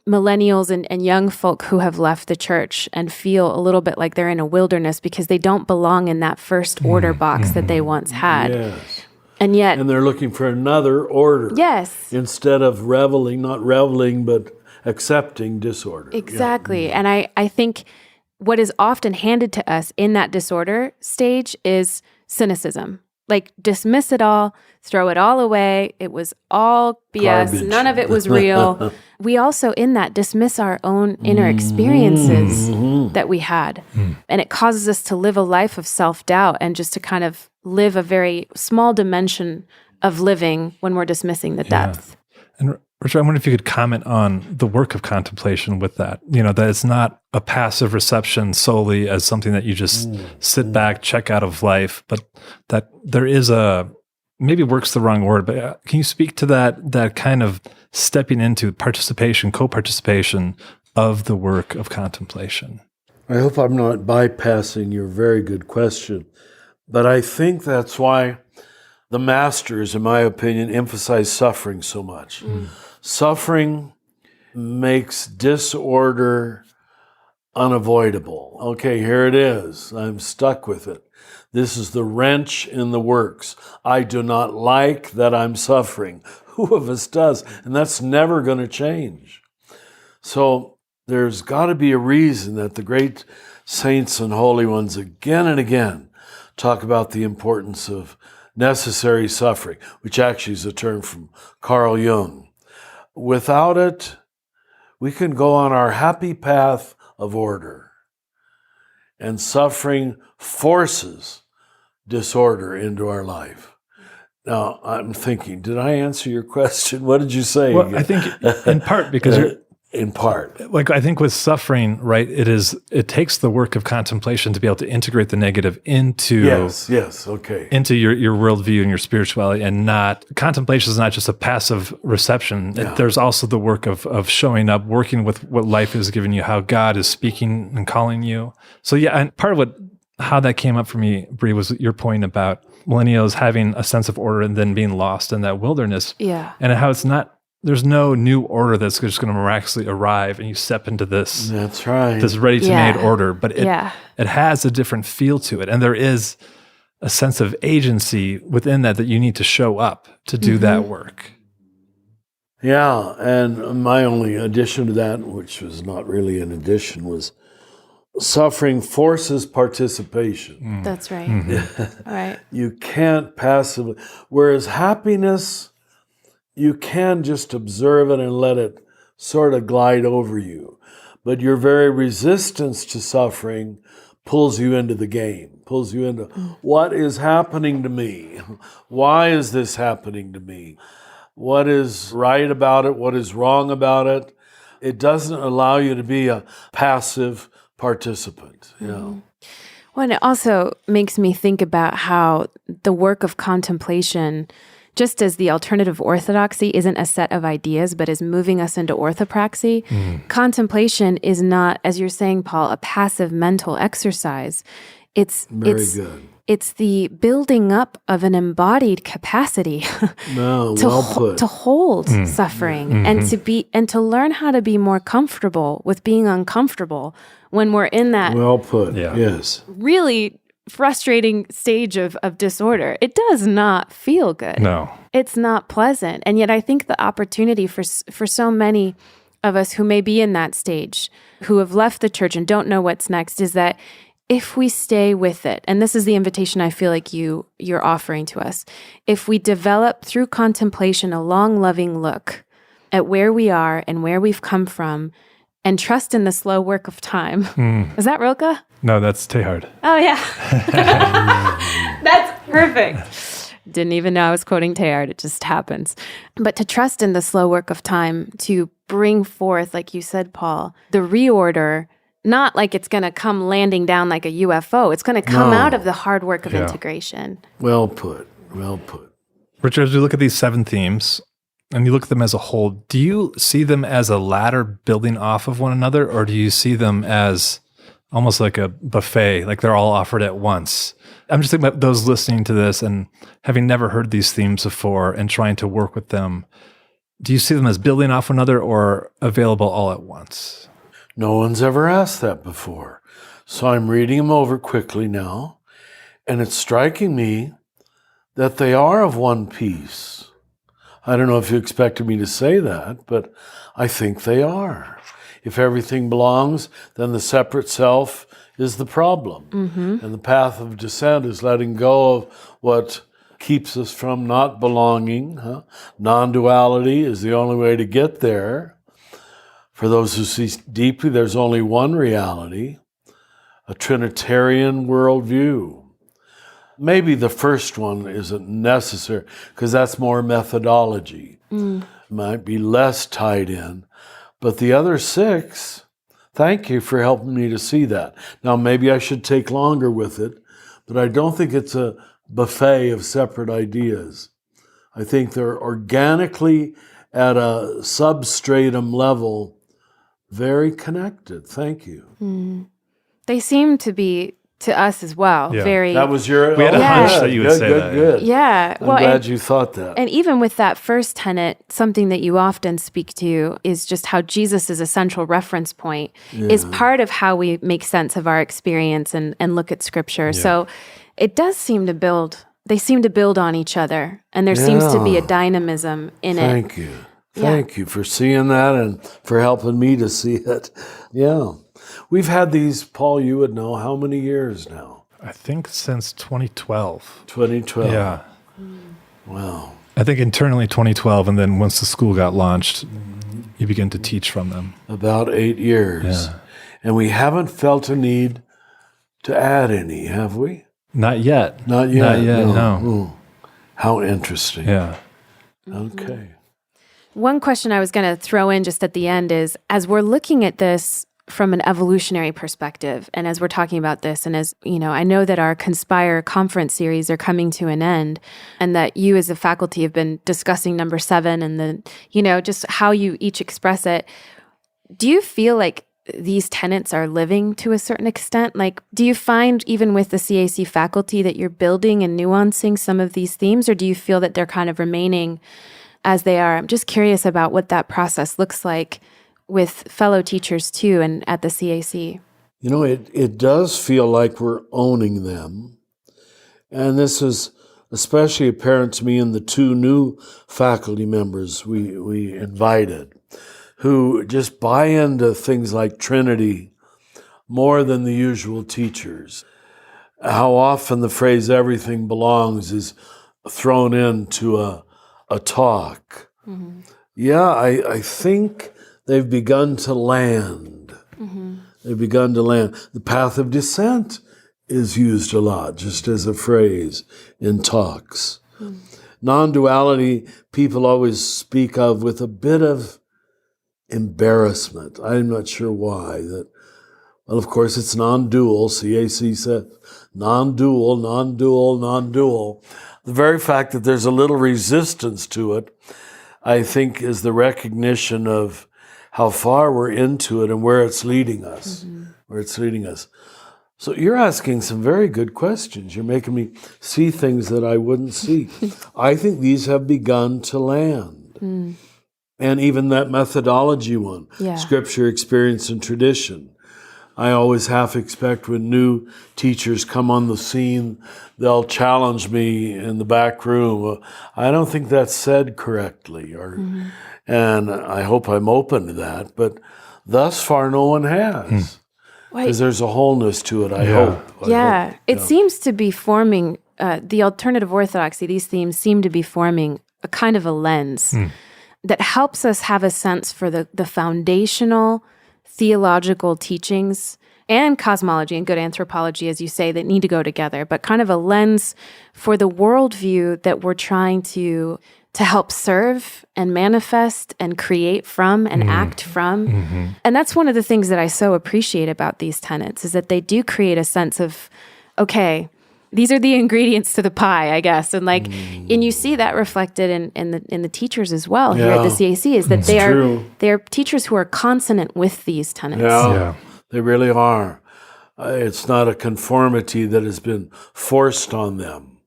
millennials and young folk who have left the church and feel a little bit like they're in a wilderness because they don't belong in that first order box that they once had. Yes. And yet... And they're looking for another order. Yes. Instead of not reveling, but accepting disorder. Exactly. Yeah. And I think what is often handed to us in that disorder stage is cynicism. Like, dismiss it all, throw it all away. It was all BS. Garbage. None of it was real. We also, in that, dismiss our own inner experiences that we had. And it causes us to live a life of self-doubt and just to kind of live a very small dimension of living when we're dismissing the depth. And Richard, I wonder if you could comment on the work of contemplation with that. That it's not a passive reception solely as something that you just sit back, check out of life, but that there is maybe work's the wrong word, but can you speak to that kind of stepping into participation, co-participation of the work of contemplation? I hope I'm not bypassing your very good question, but I think that's why the masters, in my opinion, emphasize suffering so much. Suffering makes disorder unavoidable. Okay, here it is. I'm stuck with it. This is the wrench in the works. I do not like that I'm suffering. Who of us does? And that's never going to change. So there's got to be a reason that the great saints and holy ones again and again talk about the importance of necessary suffering, which actually is a term from Carl Jung. Without it, we can go on our happy path of order. And suffering forces disorder into our life. Now, I'm thinking, did I answer your question? What did you say? Well, I think in part because in part. Like, I think with suffering, right, it takes the work of contemplation to be able to integrate the negative into into your worldview and your spirituality, and contemplation is not just a passive reception. Yeah. There's also the work of showing up, working with what life has given you, how God is speaking and calling you. So yeah, and part of what how that came up for me, Brie, was your point about millennials having a sense of order and then being lost in that wilderness. Yeah. And how it's not, there's no new order that's just going to miraculously arrive and you step into this. That's right. This ready-to-made Yeah. order, but it has a different feel to it. And there is a sense of agency within that you need to show up to do that work. Yeah, and my only addition to that, which was not really an addition, was suffering forces participation. That's right. Right. You can't passively, whereas happiness, you can just observe it and let it sort of glide over you. But your very resistance to suffering pulls you into the game, pulls you into what is happening to me? Why is this happening to me? What is right about it? What is wrong about it? It doesn't allow you to be a passive participant. You know? Well, and it also makes me think about how the work of contemplation, just as the alternative orthodoxy isn't a set of ideas, but is moving us into orthopraxy, contemplation is not, as you're saying, Paul, a passive mental exercise. It's Very good. It's the building up of an embodied capacity No, well put. to hold suffering and to learn how to be more comfortable with being uncomfortable when we're in that Well put, Yeah. yes. really frustrating stage of disorder. It does not feel good. No. It's not pleasant. And yet I think the opportunity for so many of us who may be in that stage, who have left the church and don't know what's next, is that if we stay with it, and this is the invitation I feel like you're offering to us, if we develop through contemplation a long, loving look at where we are and where we've come from, and trust in the slow work of time. Is that Rilke? No, that's Teilhard. Oh, yeah. That's perfect. Didn't even know I was quoting Teilhard. It just happens. But to trust in the slow work of time to bring forth, like you said, Paul, the reorder, not like it's going to come landing down like a UFO. It's going to come out of the hard work of integration. Well put, well put. Richard, as we look at these 7 themes and you look at them as a whole, do you see them as a ladder building off of one another, or do you see them as almost like a buffet, like they're all offered at once? I'm just thinking about those listening to this and having never heard these themes before and trying to work with them. Do you see them as building off one another or available all at once? No one's ever asked that before. So I'm reading them over quickly now, and it's striking me that they are of one piece. I don't know if you expected me to say that, but I think they are. If everything belongs, then the separate self is the problem. And the path of descent is letting go of what keeps us from not belonging. Non-duality is the only way to get there. For those who see deeply, there's only one reality, a Trinitarian worldview. Maybe the first one isn't necessary because that's more methodology. Might be less tied in. But the other 6, thank you for helping me to see that. Now, maybe I should take longer with it, but I don't think it's a buffet of separate ideas. I think they're organically at a substratum level very connected. Thank you. They seem to be, to us as well, Yeah. very... That was your... We had a hunch that you would good, say good, that. Good. Yeah. I'm glad you thought that. And even with that first tenet, something that you often speak to is just how Jesus is a central reference point, is part of how we make sense of our experience and look at Scripture. So it does seem to build, they seem to build on each other, and there seems to be a dynamism in it. Thank you. Thank you for seeing that and for helping me to see it. Yeah. We've had these, Paul, you would know, how many years now? I think since 2012. 2012. Yeah. Wow. I think internally 2012, and then once the school got launched, you begin to teach from them. About 8 years. Yeah. And we haven't felt a need to add any, have we? Not yet. Not yet. Not yet, no. Ooh, how interesting. Yeah. Okay. One question I was going to throw in just at the end is, as we're looking at this from an evolutionary perspective, and as we're talking about this, and as, you know, I know that our Conspire conference series are coming to an end, and that you as a faculty have been discussing number 7 and the, you know, just how you each express it. Do you feel like these tenets are living to a certain extent? Like, do you find even with the CAC faculty that you're building and nuancing some of these themes, or do you feel that they're kind of remaining as they are? I'm just curious about what that process looks like with fellow teachers too and at the CAC. You know, it does feel like we're owning them. And this is especially apparent to me in the 2 new faculty members we invited, who just buy into things like Trinity more than the usual teachers. How often the phrase everything belongs is thrown into a talk. Mm-hmm. Yeah, I think they've begun to land. Mm-hmm. They've begun to land. The path of descent is used a lot, just as a phrase in talks. Mm. Non-duality, people always speak of with a bit of embarrassment. I'm not sure why. Well, of course, it's non-dual. CAC said non-dual, non-dual, non-dual. The very fact that there's a little resistance to it, I think, is the recognition of how far we're into it and where it's leading us, where it's leading us. So you're asking some very good questions. You're making me see things that I wouldn't see. I think these have begun to land. Mm. And even that methodology one, Scripture, experience, and tradition. I always half expect when new teachers come on the scene, they'll challenge me in the back room. I don't think that's said correctly, and I hope I'm open to that. But thus far, no one has, because there's a wholeness to it. I hope. It seems to be forming the alternative orthodoxy. These themes seem to be forming a kind of a lens that helps us have a sense for the foundational theological teachings and cosmology and good anthropology, as you say, that need to go together, but kind of a lens for the worldview that we're trying to help serve and manifest and create from and act from. Mm-hmm. And that's one of the things that I so appreciate about these tenets, is that they do create a sense of, okay, these are the ingredients to the pie, I guess. And and you see that reflected in the teachers as well here at the CAC, is that they are teachers who are consonant with these tenets. Yeah, they really are. It's not a conformity that has been forced on them.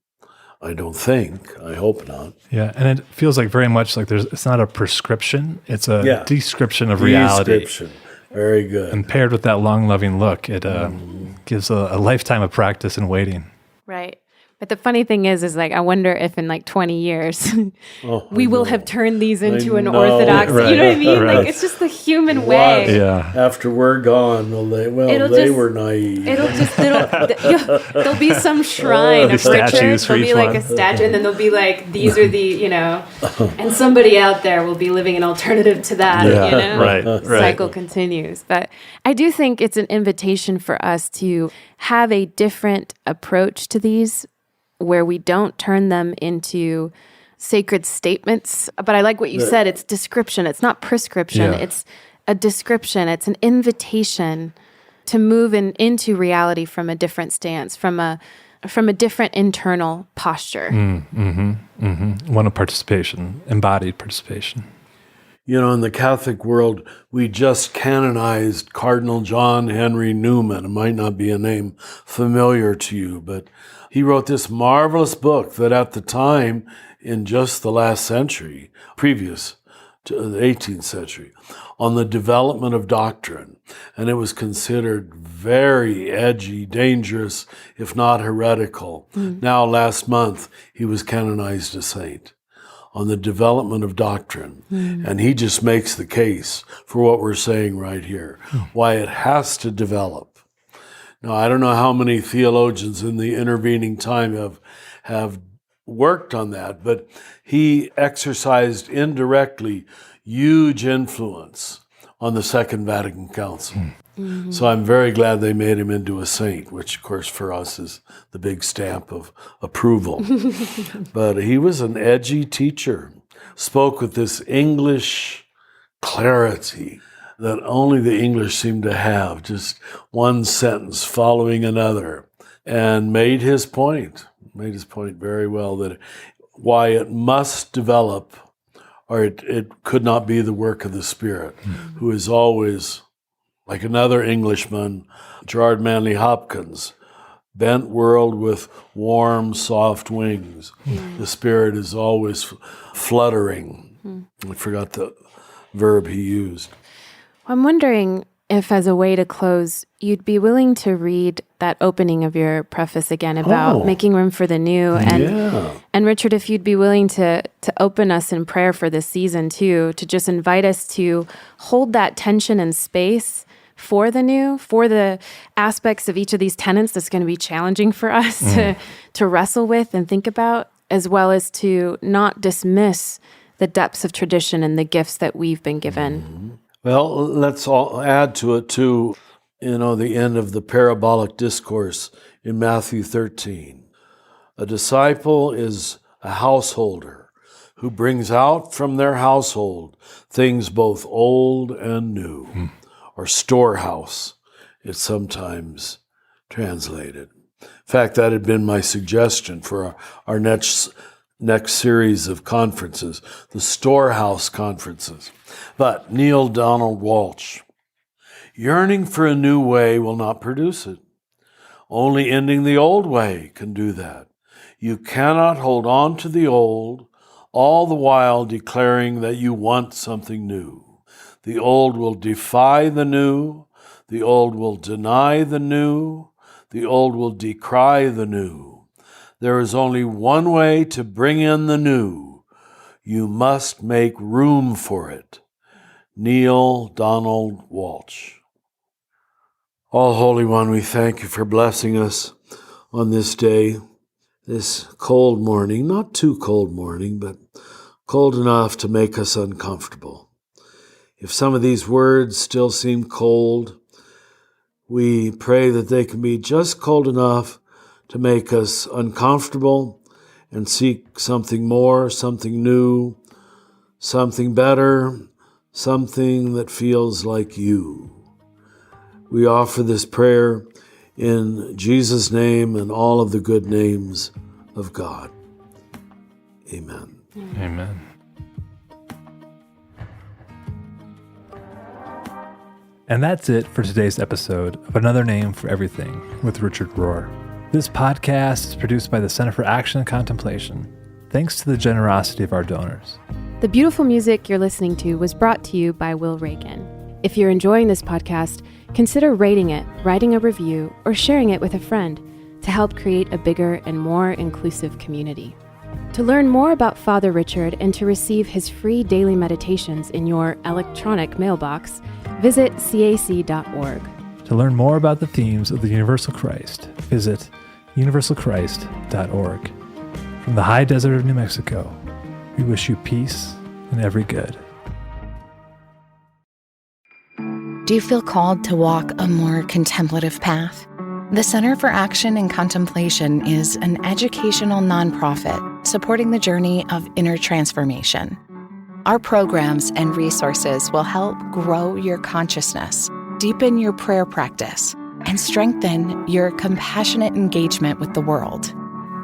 I don't think. I hope not. Yeah, and it feels like very much like it's not a prescription. It's a description of reality. Description. Very good. And paired with that long, loving look, it gives a lifetime of practice and waiting. Right. But the funny thing is like, I wonder if in like 20 years, we will have turned these into an orthodoxy. Right. You know what I mean? Right. Like, it's just the human way. Yeah. After we're gone, they were naive. There'll be some shrine of Richard. There'll be like a statue, and then there'll be like, these are the, and somebody out there will be living an alternative to that, Right. Cycle continues. But I do think it's an invitation for us to have a different approach to these, where we don't turn them into sacred statements. But I like what you said. It's description. It's not prescription. Yeah. It's a description. It's an invitation to move into reality from a different stance, from a different internal posture. One of participation, embodied participation. In the Catholic world, we just canonized Cardinal John Henry Newman. It might not be a name familiar to you, but he wrote this marvelous book that at the time, in just the last century, previous to the 18th century, on the development of doctrine. And it was considered very edgy, dangerous, if not heretical. Now, last month, he was canonized a saint on the development of doctrine. And he just makes the case for what we're saying right here, why it has to develop. Now, I don't know how many theologians in the intervening time have worked on that, but he exercised indirectly huge influence on the Second Vatican Council. So I'm very glad they made him into a saint, which, of course, for us is the big stamp of approval. But he was an edgy teacher, spoke with this English clarity that only the English seem to have, just one sentence following another, and made his point very well, that why it must develop, or it could not be the work of the Spirit, who is always Like another Englishman, Gerard Manley Hopkins, bent world with warm, soft wings. The spirit is always fluttering. I forgot the verb he used. I'm wondering if, as a way to close, you'd be willing to read that opening of your preface again about making room for the new. And Richard, if you'd be willing to open us in prayer for this season too, to just invite us to hold that tension and space for the new, for the aspects of each of these tenets that's going to be challenging for us to wrestle with and think about, as well as to not dismiss the depths of tradition and the gifts that we've been given. Well, let's all add to it too, the end of the parabolic discourse in Matthew 13. A disciple is a householder who brings out from their household things both old and new, or storehouse, it's sometimes translated. In fact, that had been my suggestion for our next series of conferences, the Storehouse Conferences. But Neale Donald Walsh, yearning for a new way will not produce it. Only ending the old way can do that. You cannot hold on to the old, all the while declaring that you want something new. The old will defy the new. The old will deny the new. The old will decry the new. There is only one way to bring in the new. You must make room for it. Neale Donald Walsh. All Holy One, we thank you for blessing us on this day, this cold morning, not too cold morning, but cold enough to make us uncomfortable. If some of these words still seem cold, we pray that they can be just cold enough to make us uncomfortable and seek something more, something new, something better, something that feels like you. We offer this prayer in Jesus' name and all of the good names of God. Amen. Amen. And that's it for today's episode of Another Name for Everything with Richard Rohr. This podcast is produced by the Center for Action and Contemplation, thanks to the generosity of our donors. The beautiful music you're listening to was brought to you by Will Reagan. If you're enjoying this podcast, consider rating it, writing a review, or sharing it with a friend to help create a bigger and more inclusive community. To learn more about Father Richard and to receive his free daily meditations in your electronic mailbox, visit cac.org. To learn more about the themes of the Universal Christ, visit universalchrist.org. From the high desert of New Mexico, we wish you peace and every good. Do you feel called to walk a more contemplative path? The Center for Action and Contemplation is an educational nonprofit supporting the journey of inner transformation. Our programs and resources will help grow your consciousness, deepen your prayer practice, and strengthen your compassionate engagement with the world.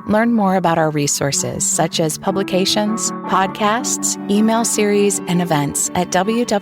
Learn more about our resources, such as publications, podcasts, email series, and events at www.cac.org.